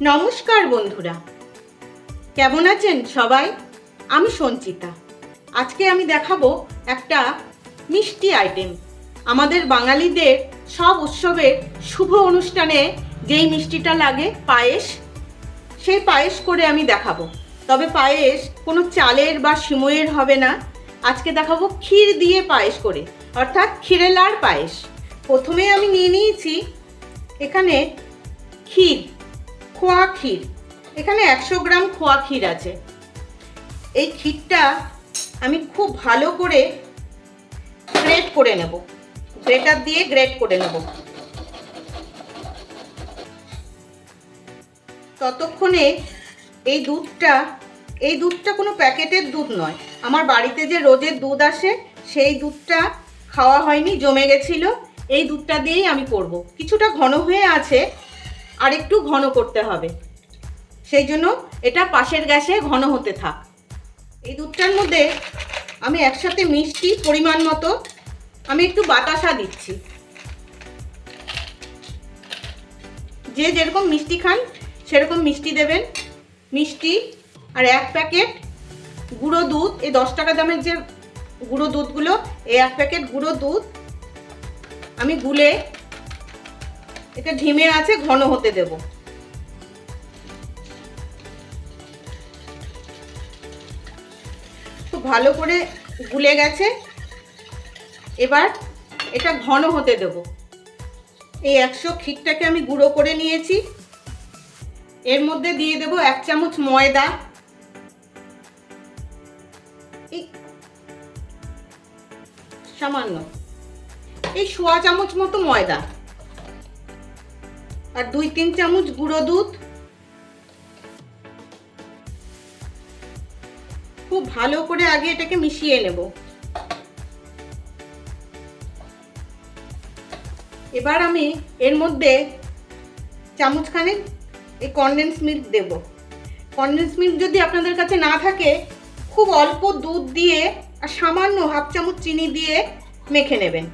নমস্কার বন্ধুরা, কেমন আছেন সবাই? আমি সঞ্চিতা। আজকে আমি দেখাবো একটা মিষ্টি আইটেম। আমাদের বাঙালিদের সব উৎসবের শুভ অনুষ্ঠানে যেই মিষ্টিটা লাগে পায়েস, সেই পায়েস করে আমি দেখাবো। তবে পায়েস কোনো চালের বা সিমইয়ের হবে না। আজকে দেখাবো ক্ষীর দিয়ে পায়েস করে, অর্থাৎ ক্ষীরেলার পায়েস। প্রথমে আমি নিয়ে নিয়েছি এখানে ক্ষীর, খোয়া ক্ষীর। এখানে 100 গ্রাম খোয়া ক্ষীর আছে। এই ক্ষীরটা আমি খুব ভালো করে গ্রেট করে নেব, গ্রেটার দিয়ে গ্রেট করে নেব। ততক্ষণে এই দুধটা কোনো প্যাকেটের দুধ নয়, আমার বাড়িতে যে রোজের দুধ আসে সেই দুধটা খাওয়া হয়নি, জমে গেছিল। এই দুধটা দিয়েই আমি করব। কিছুটা ঘন হয়ে আছে, আর একটু ঘন করতে হবে, সেই জন্য এটা পাশের গ্যাসে ঘন হতে থাক। এই দুধটার মধ্যে আমি একসাথে মিষ্টি পরিমাণ মতো আমি একটু বাতাসা দিচ্ছি। যে যেরকম মিষ্টি খান সেরকম মিষ্টি দেবেন। মিষ্টি আর 1 প্যাকেট গুঁড়ো দুধ, এই 10 টাকা দামের যে গুঁড়ো দুধগুলো, এই 1 প্যাকেট গুঁড়ো দুধ আমি গুলে এটা ঢিমে আছে ঘন হতে দেব। খুব ভালো করে গুলে গেছে। এবার এটা ঘন হতে দেব। এই 100 ক্ষীরটাকে আমি গুঁড়ো করে নিয়েছি। এর মধ্যে দিয়ে দেব 1 চামচ ময়দা, সামান্য এই 1/4 চামচ মতো ময়দা, আর 2-3 চামচ গুঁড়ো দুধ। খুব ভালো করে আগে এটাকে মিশিয়ে নেব। এবার আমি এর মধ্যে চামচখানেক এই কনডেন্স মিল্ক দেব। কনডেন্স মিল্ক যদি আপনাদের কাছে না থাকে, খুব অল্প দুধ দিয়ে আর সামান্য 1/2 চামচ চিনি দিয়ে মেখে নেবেন।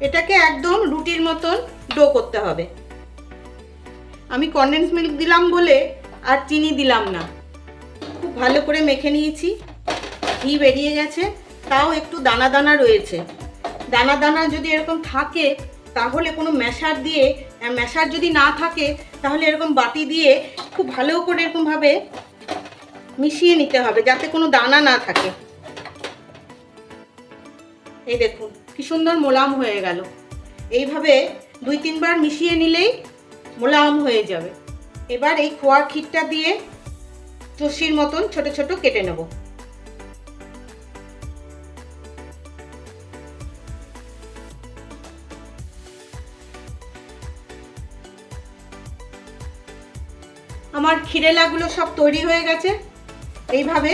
এটাকে একদম রুটির মতন ডো করতে হবে। আমি কনডেন্স মিল্ক দিলাম বলে আর চিনি দিলাম না। খুব ভালো করে মেখে নিয়েছি। ঘি বেরিয়ে গেছে, তাও একটু দানা দানা রয়েছে। দানা দানা যদি এরকম থাকে তাহলে কোনো ম্যাশার দিয়ে, ম্যাশার যদি না থাকে তাহলে এরকম বাটি দিয়ে খুব ভালো করে এরকমভাবে মিশিয়ে নিতে হবে, যাতে কোনো দানা না থাকে। এই দেখুন কি সুন্দর মোলাম হয়ে গেল। এইভাবে 2-3 বার মিশিয়ে নিলেই মোলাম হয়ে যাবে। এবার এই খোয়া ক্ষীরটা দিয়ে চষির মতন ছোট ছোট কেটে নেব। আমার ক্ষীরেলাগুলো সব তৈরি হয়ে গেছে। এইভাবে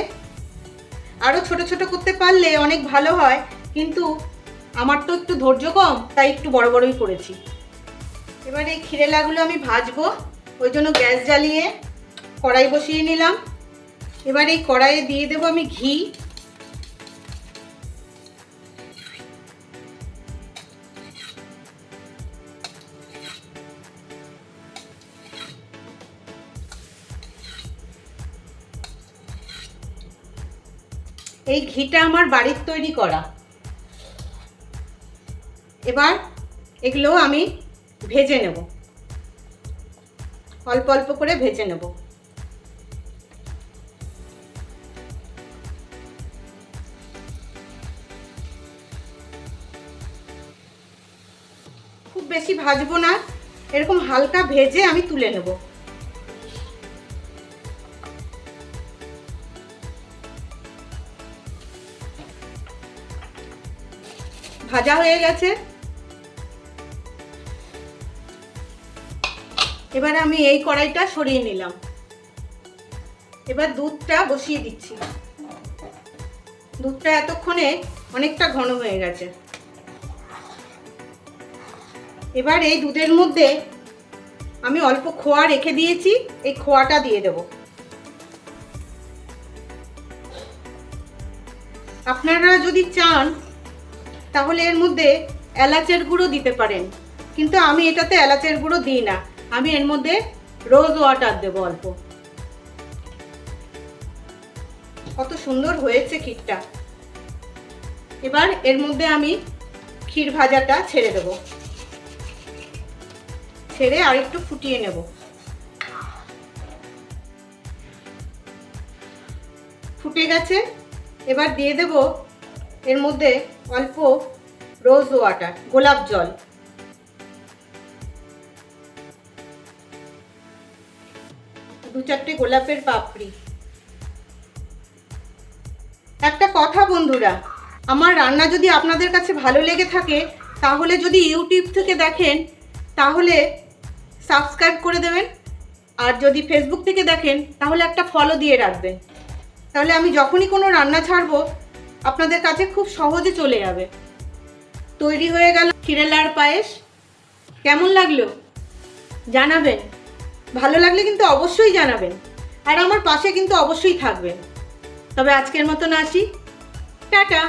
আরো ছোট ছোট করতে পারলে অনেক ভালো হয়, কিন্তু আমার তো একটু ধৈর্য কম, তাই একটু বড় বড়ই করেছি। এবার এই ক্ষীরেলাগুলো আমি ভাজবো, ওই জন্য গ্যাস জ্বালিয়ে কড়াই বসিয়ে নিলাম। এবার এই কড়াইয়ে দিয়ে দেবো আমি ঘি। এই ঘিটা আমার বাড়ির তৈরি করা। এবার এগুলো আমি ভেজে নেব, অল্প অল্প করে ভেজে নেব। খুব বেশি ভাজবো না, এরকম হালকা ভেজে আমি তুলে নেব। ভাজা হয়ে গেছে। এবার আমি এই কড়াইটা সরিয়ে নিলাম। এবার দুধটা বসিয়ে দিচ্ছি। দুধটা এতক্ষণে অনেকটা ঘন হয়ে গেছে। এবার এই দুধের মধ্যে আমি অল্প খোয়া রেখে দিয়েছি, এই খোয়াটা দিয়ে দেব। আপনারা যদি চান তাহলে এর মধ্যে এলাচের গুঁড়ো দিতে পারেন, কিন্তু আমি এটাতে এলাচের গুঁড়ো দিই না। আমি এর মধ্যে রোজ ওয়াটার দেবো অল্প। কত সুন্দর হয়েছে ক্ষীরটা। এবার এর মধ্যে আমি ক্ষীর ভাজাটা ছেড়ে দেব, ছেড়ে আর একটু ফুটিয়ে নেব। ফুটে গেছে, এবার দিয়ে দেব এর মধ্যে অল্প রোজ ওয়াটার, গোলাপ জল। দু চারটে গোলাপের পাপড়ি। একটা কথা বন্ধুরা, আমার রান্না যদি আপনাদের কাছে ভালো লেগে থাকে, তাহলে যদি ইউটিউব থেকে দেখেন তাহলে সাবস্ক্রাইব করে দেবেন, আর যদি ফেসবুক থেকে দেখেন তাহলে একটা ফলো দিয়ে রাখবেন। তাহলে আমি যখনই কোনো রান্না ছাড়বো আপনাদের কাছে খুব সহজে চলে যাবে। তৈরি হয়ে গেল ক্ষীরের লাড় পায়েস। কেমন লাগলো জানাবেন, ভালো লাগলে কিন্তু অবশ্যই জানাবেন, আর আমার পাশে কিন্তু অবশ্যই থাকবেন। তবে আজকের মতন আসি, টাটা।